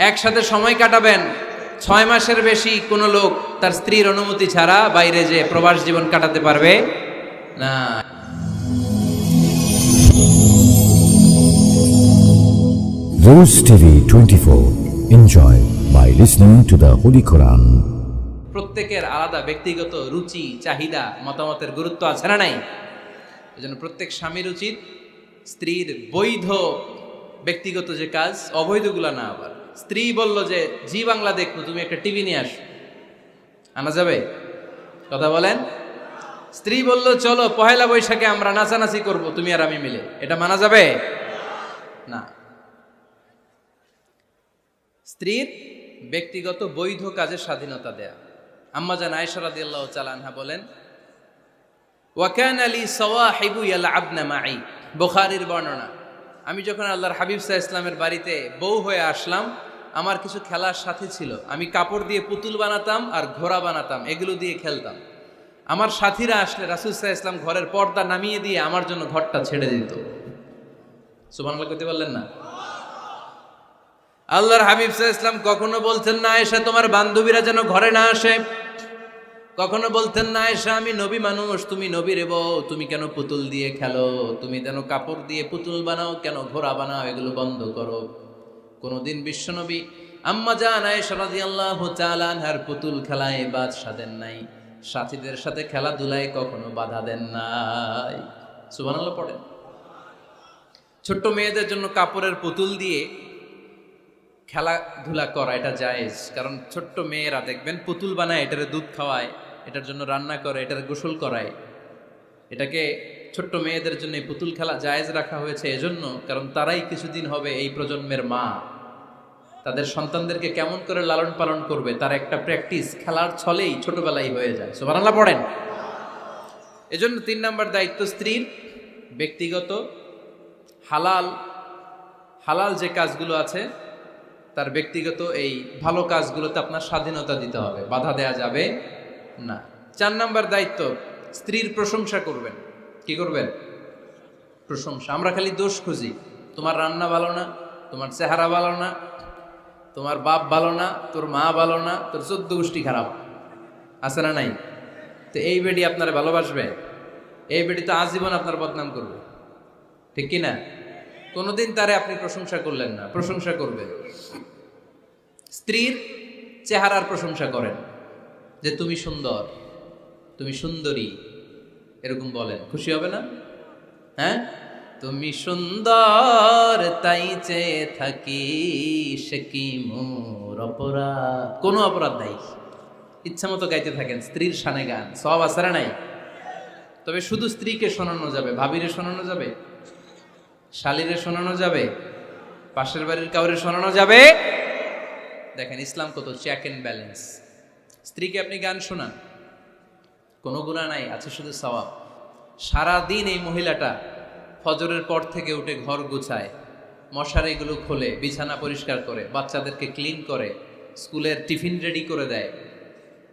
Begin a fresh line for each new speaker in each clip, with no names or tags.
একসাথে সময় কাটাবেন। 6 মাসের বেশি কোনো লোক তার স্ত্রীর অনুমতি ছাড়া বাইরে যে প্রবাস জীবন কাটাতে পারবে না।
Rose TV 24. Enjoy by listening to the Holy Quran.
প্রত্যেকের আলাদা ব্যক্তিগত রুচি, চাহিদা, মতামতের গুরুত্ব আছে না নাই? এজন্য প্রত্যেক স্বামীর উচিত স্ত্রীর বৈধ ব্যক্তিগত যে কাজ, অবৈধগুলা না। আবার স্ত্রী বলল যে জি বাংলা দেখবো, তুমি একটা টিভি নিয়ে আসো, আনা যাবে? কথা বলেন। স্ত্রী বলল চলো পহেলা বৈশাখে আমরা নাচানাচি করব তুমি আর আমি মিলে, এটা মানা যাবে না। স্ত্রীর ব্যক্তিগত বৈধ কাজের স্বাধীনতা দেয়া। আম্মা জান আয়েশা রাদিয়াল্লাহু তাআলা আনহা বলেন, ওয়া কানা লি সাওয়াহিবু ইয়ালআবনা মাই। বুখারীর বর্ণনা, আমি যখন আল্লাহর হাবিব সাল্লাল্লাহু আলাইহি ওয়াসাল্লামের বাড়িতে বউ হয়ে আসলাম, আমার কিছু খেলার সাথী ছিল। আমি কাপড় দিয়ে পুতুল বানাতাম আর ঘোড়া বানাতাম, এগুলো দিয়ে খেলতাম। আমার সাথীরা আসলে রাসূল সাল্লাল্লাহু আলাইহি ওয়াসাল্লাম ঘরের পর্দা নামিয়ে দিয়ে আমার জন্য ঘরটা ছেড়ে দিত। সুবহানাল্লাহ কইতে পারলেন না? আল্লাহর হাবিব সাল্লাল্লাহু আলাইহি ওয়াসাল্লাম কখনো বলতেন না আয়েশা তোমার বান্ধবীরা যেন ঘরে না আসে, কখনো বলতেন না আয়েশা আমি নবী মানুষ, তুমি নবীর বউ, তুমি কেন পুতুল দিয়ে খেলো, তুমি যেন কাপড় দিয়ে পুতুল বানাও, কেন ঘোড়া বানাও, এগুলো বন্ধ করো। কোনদিন বিশ্বনবী আম্মা জান আয়েশা রাদিয়াল্লাহু তাআলা আনহার পুতুল খেলায় বাধা দেন নাই, সাথীদের সাথে খেলাধুলায় কখনো বাধা দেন নাই। সুবহানাল্লাহ পড়েন। ছোট্ট মেয়েদের জন্য কাপড়ের পুতুল দিয়ে খেলাধুলা করা এটা জায়েজ, কারণ ছোট্ট মেয়েরা দেখবেন পুতুল বানায়, এটারে দুধ খাওয়ায়, এটার জন্য রান্না করে, এটার গোসল করায়। এটাকে ছোট্ট মেয়েদের জন্য এই পুতুল খেলা জায়েজ রাখা হয়েছে এজন্য, কারণ তারাই কিছুদিন হবে এই প্রজন্মের মা। তাদের সন্তানদেরকে কেমন করে লালন পালন করবে তার একটা প্র্যাকটিস খেলার ছলেই ছোটবেলায় হয়ে যায়। সুবহানাল্লাহ পড়েন। এজন্য 3 নম্বর দায়িত্ব স্ত্রীর ব্যক্তিগত হালাল যে কাজগুলো আছে তার ব্যক্তিগত এই ভালো কাজগুলোতে আপনার স্বাধীনতা দিতে হবে, বাধা দেয়া যাবে না। 4 নম্বর দায়িত্ব স্ত্রীর প্রশংসা করবেন। কি করবেন? প্রশংসা। আমরা খালি দোষ খুঁজি, তোমার রান্না ভালো না, তোমার চেহারা ভালো না, তোমার বাপ ভালো না, তোর মা ভালো না, তোর 14 গোষ্ঠী খারাপ, আছে না নাই? তো এই বেডি আপনার ভালোবাসবে? এই বেডি তো আজীবন আপনার বদনাম করবে, ঠিক কি না? কোনোদিন তারে আপনি প্রশংসা করলেন না, প্রশংসা করবেন। স্ত্রীর চেহারার প্রশংসা করেন, যে তুমি সুন্দর, তুমি সুন্দরী, এরকম বলেন, খুশি হবে না? হ্যাঁ, তুমি সুন্দর তাই চেয়ে থাকি, সে কি মোর অপরাধ? কোনো অপরাধ নাই, ইচ্ছা মতো গাইতে থাকেন স্ত্রীর শানে গান, সব আসারা নাই। তবে শুধু স্ত্রীকে শোনানো যাবে, ভাবিরে শোনানো যাবে, শালীরে শোনানো যাবে, পাশের বাড়ির কাউরে শোনানো যাবে? দেখেন ইসলাম কত চেক এন্ড ব্যালেন্স। স্ত্রীকে আপনি গান শোনান, কোনো গুনাহ নাই, আছে শুধু সওয়াব। সারাদিন এই মহিলাটা ফজরের পর থেকে উঠে ঘর গুছায়, মশারিগুলো খোলে, বিছানা পরিষ্কার করে, বাচ্চাদেরকে ক্লিন করে, স্কুলের টিফিন রেডি করে দেয়,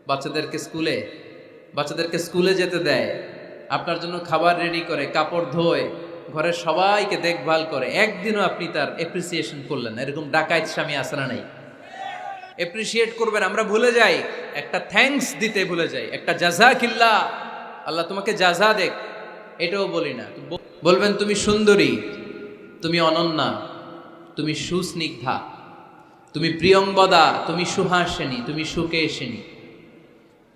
বাচ্চাদেরকে স্কুলে যেতে দেয়, আপনার জন্য খাবার রেডি করে, কাপড় ধোয়, ঘরের সবাইকে দেখভাল করে। একদিনও আপনি তার এপ্রিসিয়েশন করলেন না, এরকম ডাকাইত স্বামী আছে না নাই? এপ্রিসিয়েট করবেন, আমরা ভুলে যাই, একটা থ্যাঙ্কস দিতে ভুলে যাই, একটা জাযাকিল্লাহ, আল্লাহ তোমাকে জাযা দেখ, এটাও বলি না। বলবেন তুমি সুন্দরী, তুমি অনন্যা, তুমি সুস্নিগ্ধা, তুমি প্রিয়ংবদা, তুমি সুহাসিনী, তুমি সুকেশিনী,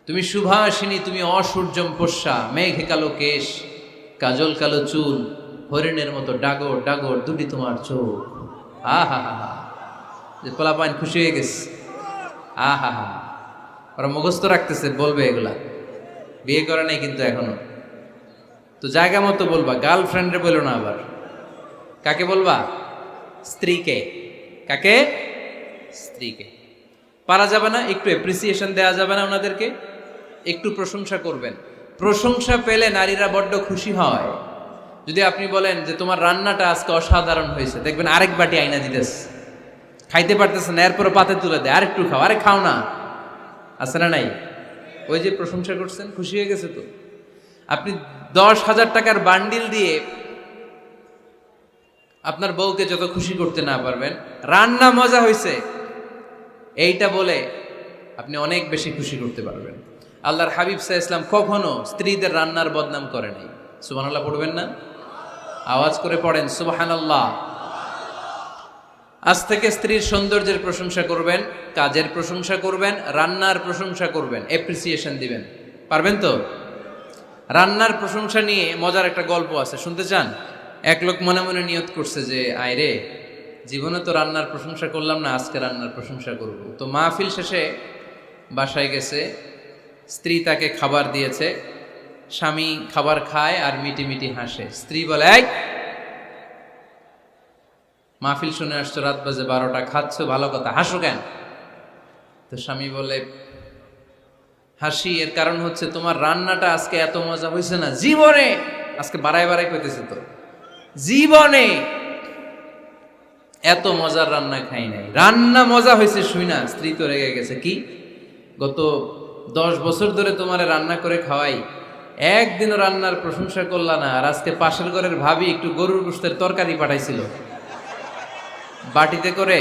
তুমি সুভাষিনী, তুমি অসূর্যম পোষ্যা, মেঘে কালো কেশ, কাজল কালো চুল, হরিণের মতো ডাগর ডাগর দুটি তোমার চোখ। আহা হা হা, যে পোলাপাইন খুশি হয়ে গেছে। আহা হা, ওরা মুখস্থ রাখতেছে, বলবে এগুলা, বিয়ে করে নাই কিন্তু এখনো। তো জায়গা মতো বলবা, গার্লফ্রেন্ডে বলো না। আবার কাকে বলবা? স্ত্রীকে। কাকে? স্ত্রীকে। পারা যাবে না একটু এপ্রিসিয়েশন দেওয়া যাবে না ওনাদেরকে? একটু প্রশংসা করবেন। প্রশংসা পেলে নারীরা বড্ড খুশি হয়। যদি আপনি বলেন যে তোমার রান্নাটা আজকে অসাধারণ হয়েছে, দেখবেন আরেক বাটি আইনা দিতেছে, খাইতে পারতেছে না, এরপরে পাতে তুলে দেয়, আরেকটু খাও, আরে খাও না, আছে না নাই? ওই যে প্রশংসা করছেন, খুশি হয়ে গেছে। তো আপনি 10,000 টাকার বান্ডিল দিয়ে আপনার বউকে যত খুশি করতে না পারবেন, রান্না মজা হয়েছে এইটা বলে আপনি অনেক বেশি খুশি করতে পারবেন। আল্লাহর হাবিব সাল্লাল্লাহু আলাইহি ওয়াসাল্লাম কখনো স্ত্রীদের রান্নার বদনাম করে নাই। সুবহানাল্লাহ পড়বেন না? আওয়াজ করে পড়েন সুবহানাল্লাহ। আজ থেকে স্ত্রীর সৌন্দর্যের প্রশংসা করবেন, কাজের প্রশংসা করবেন, রান্নার প্রশংসা করবেন, অ্যাপ্রিসিয়েশন দিবেন। পারবেন তো? রান্নার প্রশংসা নিয়ে মজার একটা গল্প আছে, শুনতে চান? এক লোক মনে মনে নিয়ত করছে যে আয়রে, জীবনে তো রান্নার প্রশংসা করলাম না, আজকে রান্নার প্রশংসা করব। তো মাহফিল শেষে বাসায় গেছে, স্ত্রী তাকে খাবার দিয়েছে, স্বামী খাবার খায় আর মিটি মিটি হাসে। স্ত্রী বলে, এই মাহফিল শুনে আসছো, রাত বাজে 12টা, খাচ্ছ ভালো কথা, হাসো কেন? তো স্বামী বলে, হাসি এর কারণ হচ্ছে তোমার রান্নাটা আজকে এত মজা হয়েছে না জীবনে, আজকে বাড়াই বাড়াই কইতেছে তো, জীবনে এত মজার রান্না খাই নাই, রান্না মজা হয়েছে শুই না। স্ত্রী তো রেগে গেছে, কি গত 10 বছর ধরে তোমারে রান্না করে খাওয়াই, একদিনও রান্নার প্রশংসা করলা না, আর আজকে পাশের ঘরের ভাবি একটু গরুর গোশতের তরকারি পাঠাইছিল বাটিতে করে,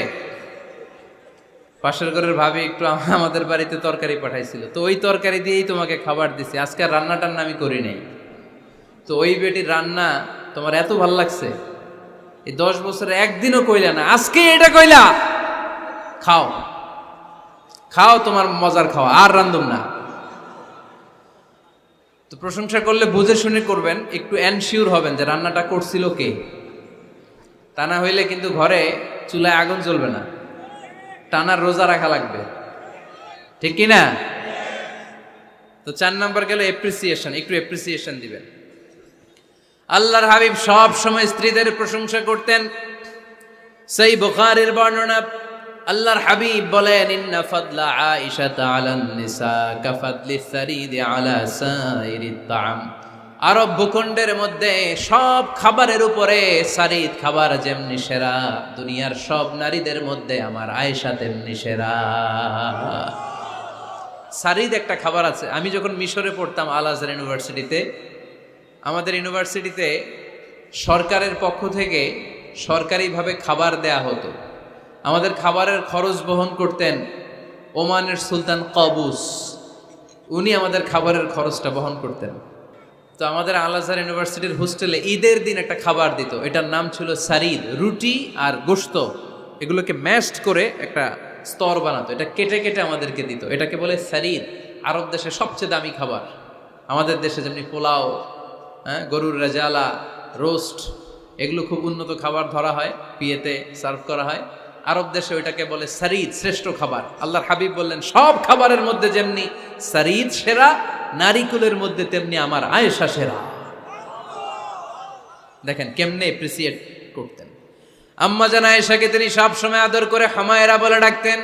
পাশের ঘরের ভাবি একটু আমাদের বাড়িতে তরকারি পাঠাইছিল, তো ওই তরকারি দিয়েই তোমাকে খাবার দিছি, আজকে আর রান্না টান্না আমি করি নাই। তো ওই বেটির রান্না তোমার এত ভাল লাগছে, এই 10 বছরে একদিনও কইলা না, আজকে এটা কইলা, খাও খাও, তোমার মজার খাওয়া, আর রান্ধুম না। তো প্রশংসা করলে বুঝে শুনে করবেন, একটু এনশিওর হবেন যে রান্নাটা করছিল কে, তা না হইলে কিন্তু ঘরে চুলায় আগুন জ্বলবে না, টানার রোজা রাখা লাগবে, ঠিক কি না? তো 4 নাম্বার গেল এপ্রিসিয়েশন, একটু এপ্রিসিয়েশন দিবেন। আল্লাহর হাবিব সব সময় স্ত্রীদের প্রশংসা করতেন। সেই বুখারীর বর্ণনা, আল্লাহর হাবিব বলেন, ইন্না ফাদলা আয়েশা আলান নিসা কাফাদলিস সারিদ আলা সাইরিত তাআম। আরব ভূখণ্ডের মধ্যে সব খাবারের উপরে সারিদ খাবার যেমনি সেরা, দুনিয়ার সব নারীদের মধ্যে আমার আয়েশা তেমনি সেরা। সারিদ একটা খাবার আছে। আমি যখন মিশরে পড়তাম আল আজহার ইউনিভার্সিটিতে, আমাদের ইউনিভার্সিটিতে সরকারের পক্ষ থেকে সরকারিভাবে খাবার দেয়া হতো। আমাদের খাবারের খরচ বহন করতেন ওমানের সুলতান কাবুস, উনি আমাদের খাবারের খরচটা বহন করতেন। তো আমাদের আল আজহার ইউনিভার্সিটির হোস্টেলে ঈদের দিন একটা খাবার দিত, এটার নাম ছিল সারিদ। রুটি আর গোশত এগুলোকে ম্যাশড করে একটা স্তর বানাতো, এটা কেটে কেটে আমাদেরকে দিত, এটাকে বলে সারিদ। আরব দেশে সবচেয়ে দামি খাবার। আমাদের দেশে যেমনি পোলাও, হ্যাঁ, গরুর রেজালা, রোস্ট, এগুলো খুব উন্নত খাবার ধরা হয়, বিয়েতে সার্ভ করা হয়। আরব দেশে ওইটাকে বলে সারিদ, শ্রেষ্ঠ খাবার। আল্লাহর হাবিব বললেন, সব খাবারের মধ্যে যেমনি সারিদ সেরা, নারীকুলের মধ্যে তেমনি আমার আয়েশা সেরা। দেখেন কেমনে এপ্রিসিয়েট করতেন। আম্মা জান আয়েশাকে তিনি সব সময় আদর করে হামায়রা বলে ডাকতেন।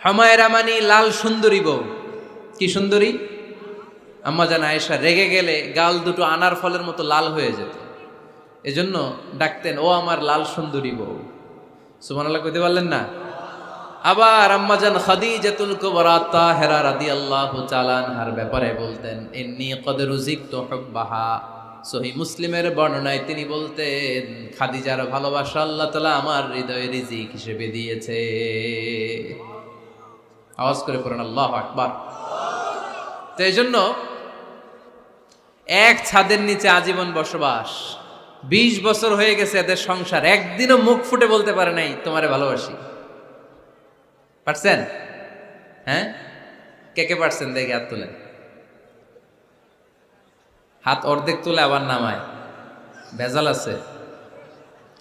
হামায়রা মানে লাল সুন্দরী বউ। কি সুন্দরী? আম্মা জান আয়েশা রেগে গেলে গাল দুটো আনার ফলের মতো লাল হয়ে যেত, এজন্য ডাকতেন, ও আমার লাল সুন্দরী বউ। সুবহানাল্লাহ কইতে পারলেন না? আবার আম্মাজান খাদিজাতুল কুবরা তাহেরা রাদিয়াল্লাহু তাআলা আনহার ব্যাপারে বলতেন, ইন্নী ক্বাদ রুজিকতু হুব্বাহা। সহিহ মুসলিমের বর্ণনায় তিনি বলতেন, খাদিজার ভালোবাসা আল্লাহ তাআলা আমার হৃদয়ে রিজিক হিসেবে দিয়েছে। আওয়াজ করে পড়েন আল্লাহু আকবার। তো এইজন্য এক ছাদের নিচে আজীবন বসবাস, 20 বছর হয়ে গেছে এদের সংসার, একদিনও মুখ ফুটে বলতে পারে নাই তোমারে ভালোবাসি। পারছেন? হ্যাঁ, কে কে পারছেন? দেখে হাত তুলেন। হাত অর্ধেক তুলে আবার নামায়, ভেজাল আছে,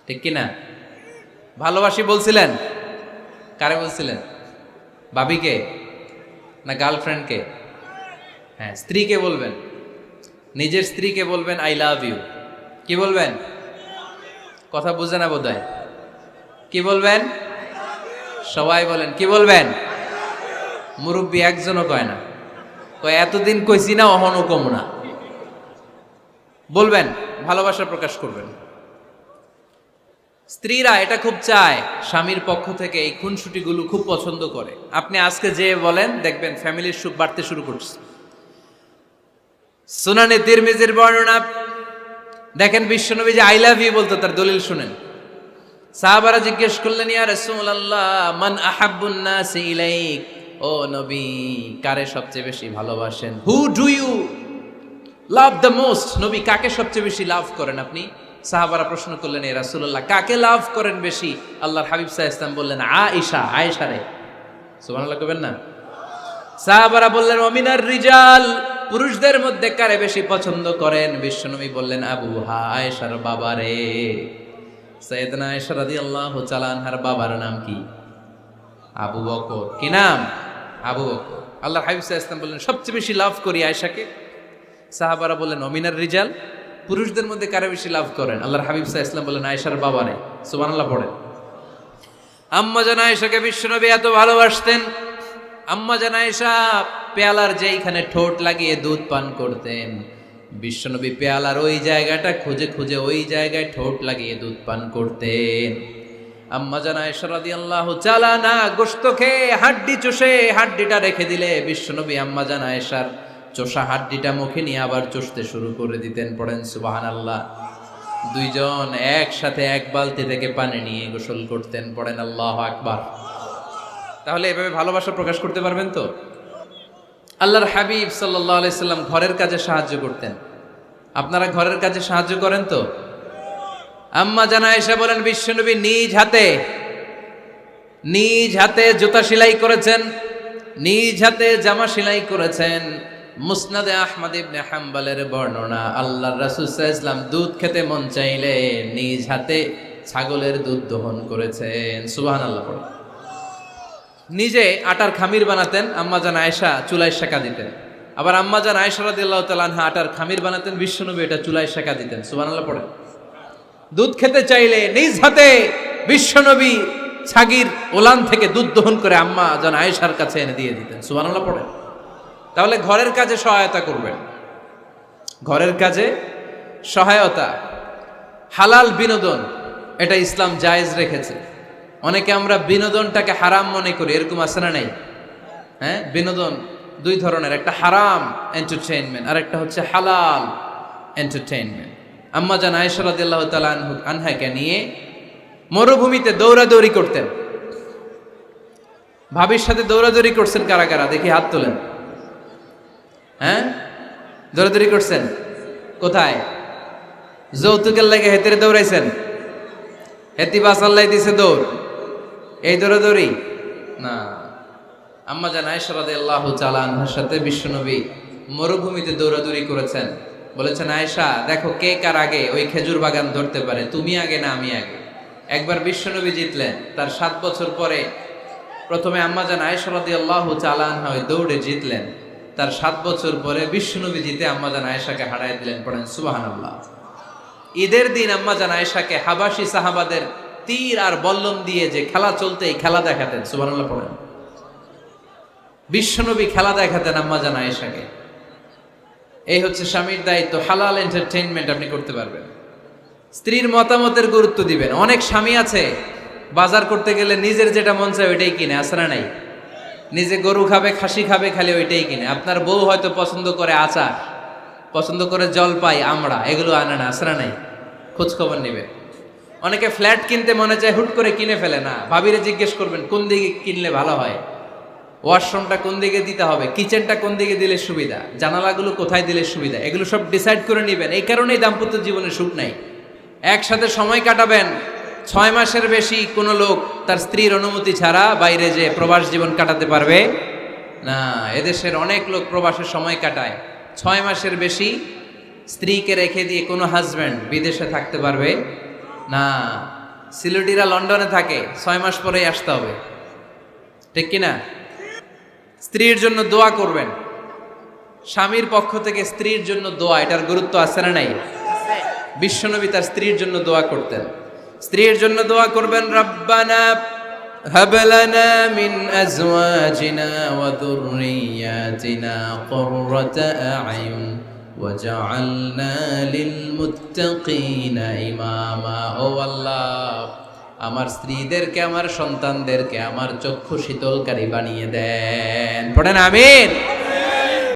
ঠিক কিনা? ভালোবাসি বলছিলেন? কারে বলছিলেন? ভাবিকে না গার্লফ্রেন্ডকে? হ্যাঁ, স্ত্রীকে বলবেন, নিজের স্ত্রীকে বলবেন আই লাভ ইউ। কি বলবেন? কথা বুঝে না বোধহয়। কি বলবেন? সবাই বলেন, কি বলবেন? মুরব্বী একজনও কয় না, কয় এতদিন কইছি না, অহনও কম না। বলবেন, ভালোবাসা প্রকাশ করবেন। স্ত্রীরা এটা খুব চায়, স্বামীর পক্ষ থেকে এই খুনসুটিগুলো খুব পছন্দ করে। আপনি আজকে যে বলেন, দেখবেন ফ্যামিলির সুখ বাড়তে শুরু করছে। সুনানে তিরমিজির বর্ণনা, দেখেন বিশ্বনবী যে আই লাভ ইউ বলতো, তার দলিল শুনেন। সাহাবারা জিজ্ঞেস করলেন, ইয়া রাসূলুল্লাহ, মান আহাব্বুন নাসি ইলাইক, ও নবী, কারে সবচেয়ে বেশি ভালোবাসেন? Who do you love the most? নবী, কাকে সবচেয়ে বেশি লাভ করেন আপনি? সাহাবারা প্রশ্ন করলেন, ইয়া রাসূলুল্লাহ, কাকে লাভ করেন বেশি? আল্লাহর হাবিব সাল্লাল্লাহু আলাইহি ওয়াসাল্লাম বললেন, আয়েশা, আয়েশা রে। সুবহানাল্লাহ কইবেন না? সাহাবারা বললেন, ওমিনার রিজাল, পুরুষদের মধ্যে কারে বেশি পছন্দ করেন? বিশ্বনবী বললেন, আবুহা, আয়েশার বাবা রে। সাইয়েদনা আয়েশা রাদিয়াল্লাহু তাআলা আনহার বাবার নাম কি? আবু বকর। কি নাম? আবু বকর। আল্লাহর হাবিব সাল্লাল্লাহু আলাইহি ওয়াসাল্লাম বললেন, সবচেয়ে বেশি লাভ করি আয়েশাকে। সাহাবারা বললেন, ওমিনার রিজাল, পুরুষদের মধ্যে কারে বেশি লাভ করেন? আল্লাহর হাবিব সাল্লাল্লাহু আলাইহি ওয়াসাল্লাম বললেন, আয়েশার বাবা রে। সুবহানাল্লাহ পড়েন। আম্মা জান আয়েশাকে বিশ্বনবী এত ভালোবাসতেন। আম্মা জান আয়েশা পেয়ালার যেইখানে ঠোঁট লাগিয়ে দুধ পান করতেন, বিশ্বনবী পেয়ালার ওই জায়গাটা খুঁজে খুঁজে ওই জায়গায় ঠোঁট লাগিয়ে দুধ পান করতেন। আম্মা জান আয়েশা রাদিয়াল্লাহু তাআলা না গোশত খেয়ে হাড্ডি চষে হাড্ডিটা রেখে দিলে বিশ্বনবী আম্মা জান আয়েশার চষা হাড্ডিটা মুখে নিয়ে আবার চষতে শুরু করে দিতেন। পড়েন সুবহানাল্লাহ। দুইজন একসাথে এক বালতি থেকে পানি নিয়ে গোসল করতেন। পড়েন আল্লাহু আকবার। তাহলে এভাবে ভালোবাসা প্রকাশ করতে পারবেন তো? আল্লাহর হাবিব সাল্লাল্লাহু আলাইহি সাল্লাম ঘরের কাজে সাহায্য করতেন। আপনারা ঘরের কাজে সাহায্য করেন তো? আম্মা জান আয়েশা বলেন, বিশ্বনবী নিজ হাতে জুতা সেলাই করেছেন, নিজ হাতে জামা সেলাই করেছেন। মুসনাদে আহমদ ইবনে হাম্বলের বর্ণনা, আল্লাহর রাসূল সাল্লাল্লাহু আলাইহি ওয়াসাল্লাম দুধ খেতে মন চাইলে নিজ হাতে ছাগলের দুধ দহন করেছেন। সুবহানাল্লাহ পড়ে। নিজে আটার খামির বানাতেন, আম্মা জান আয়েশা চুলায় সেকা দিতেন। আবার আম্মা জান আয়েশা রাদিয়াল্লাহু তাআলা আনহা আটার খামির বানাতেন, বিশ্বনবী এটা চুলায় সেকা দিতেন। সুবহানাল্লাহ পড়ে। দুধ খেতে চাইলে নিজ হাতে বিশ্বনবী ছাগির ওলান থেকে দুধ দহন করে আম্মা জান আয়েশার কাছে এনে দিয়ে দিতেন। সুবহানাল্লাহ পড়ে। তাহলে ঘরের কাজে সহায়তা করবেন। ঘরের কাজে সহায়তা, হালাল বিনোদন, এটা ইসলাম জায়েজ রেখেছে। অনেকে আমরা বিনোদনটাকে হারাম মনে করি, এরকম আছে না নাই? হ্যাঁ, বিনোদন দুই ধরনের, একটা হারাম এন্টারটেইনমেন্ট আর একটা হচ্ছে হালাল এন্টারটেইনমেন্ট। আম্মা জান আয়েশা রাদিয়াল্লাহু তাআলা আনহাকে নিয়ে মরুভূমিতে দৌড়াদৌড়ি করতেন। ভাবির সাথে দৌড়াদৌড়ি করছেন কারা কারা? দেখি হাত তোলেন। হ্যাঁ, দৌড়াদৌড়ি করছেন কোথায়? যৌতুকের লাগে হেতেরে দৌড়াইছেন? হেতি বাসাল্লাই দিছে দৌড়, এই দৌড়াদৌড়ি না। আম্মা জান আয়েশা রাদিয়াল্লাহু তাআলা আনহার সাথে বিশ্বনবী মরুভূমিতে দৌড়াদৌড়ি করেছেন। বলেছেন, আয়েশা দেখো কে কার আগে ওই খেজুর বাগান ধরতে পারে, তুমি আগে না আমি আগে। একবার বিশ্বনবী জিতলেন, তার 7 বছর পরে প্রথমে আম্মা জান আয়েশা রাদিয়াল্লাহু তাআলা আনহা ওই দৌড়ে জিতলেন। তার 7 বছর পরে বিশ্বনবী জিতে আম্মা জান আয়েশাকে হারায় দিলেন। পড়েন সুবহানাল্লাহ। ঈদের দিন আম্মা জান আয়েশাকে হাবাসি সাহাবাদের তীর আর বল্লম দিয়ে যে খেলা চলতে, এই খেলা দেখাতেন। সুবহানাল্লাহ পড়েন। বিশ্বনবী খেলা দেখাতেন আম্মা জান আয়েশাকে। এই হচ্ছে স্বামীর দায়িত্ব। হালাল এন্টারটেইনমেন্ট আপনি করতে পারবেন। স্ত্রীর মতামতের গুরুত্ব দিবেন। অনেক স্বামী আছে বাজার করতে গেলে নিজের যেটা মন চায় ওইটাই কিনে, আসরা নাই? নিজে গরু খাবে, খাসি খাবে, খালি ওইটাই কিনে। আপনার বউ হয়তো পছন্দ করে আচার, পছন্দ করে জলপাই, আমড়া, এগুলো আনে না, আসরা নাই? খোঁজ খবর নিবে। অনেকে ফ্ল্যাট কিনতে মনে চায়, হুট করে কিনে ফেলে না। ভাবিরে জিজ্ঞেস করবেন কোন দিকে কিনলে ভালো হয়, ওয়াশরুমটা কোন দিকে দিতে হবে, কিচেনটা কোন দিকে দিলে সুবিধা, জানালাগুলো কোথায় দিলে সুবিধা, এগুলো সব ডিসাইড করে নেবেন। এই কারণেই দাম্পত্য জীবনে সুখ নাই। একসাথে সময় কাটাবেন, 6 মাসের বেশি কোনো লোক তার স্ত্রীর অনুমতি ছাড়া বাইরে যে প্রবাস জীবন কাটাতে পারবে না। এদেশের অনেক লোক প্রবাসের সময় কাটায়। 6 মাসের বেশি স্ত্রীকে রেখে দিয়ে কোনো হাজব্যান্ড বিদেশে থাকতে পারবে না। সিলেটিরা লন্ডনে থাকে, 6 মাস পরেই আসতে হবে, ঠিক কিনা? স্ত্রীর জন্য দোয়া করবেন। স্বামীর পক্ষ থেকে স্ত্রীর জন্য দোয়া, এটার গুরুত্ব আছে না নাই? বিশ্বনবী তার স্ত্রীর জন্য দোয়া করতেন। স্ত্রীর জন্য দোয়া করবেন, রব্বানা হাব লানা মিন আজওয়াজিনা ওয়া যুররিয়াতিনা কুররাতা আ'য়ুন ওয়াজআলনা লিল মুত্তাকিনা ইমামা। ও আল্লাহ, আমার স্ত্রীদেরকে, আমার সন্তানদেরকে আমার চক্ষু শীতলকারী বানিয়ে দেন। পড়েন আমিন।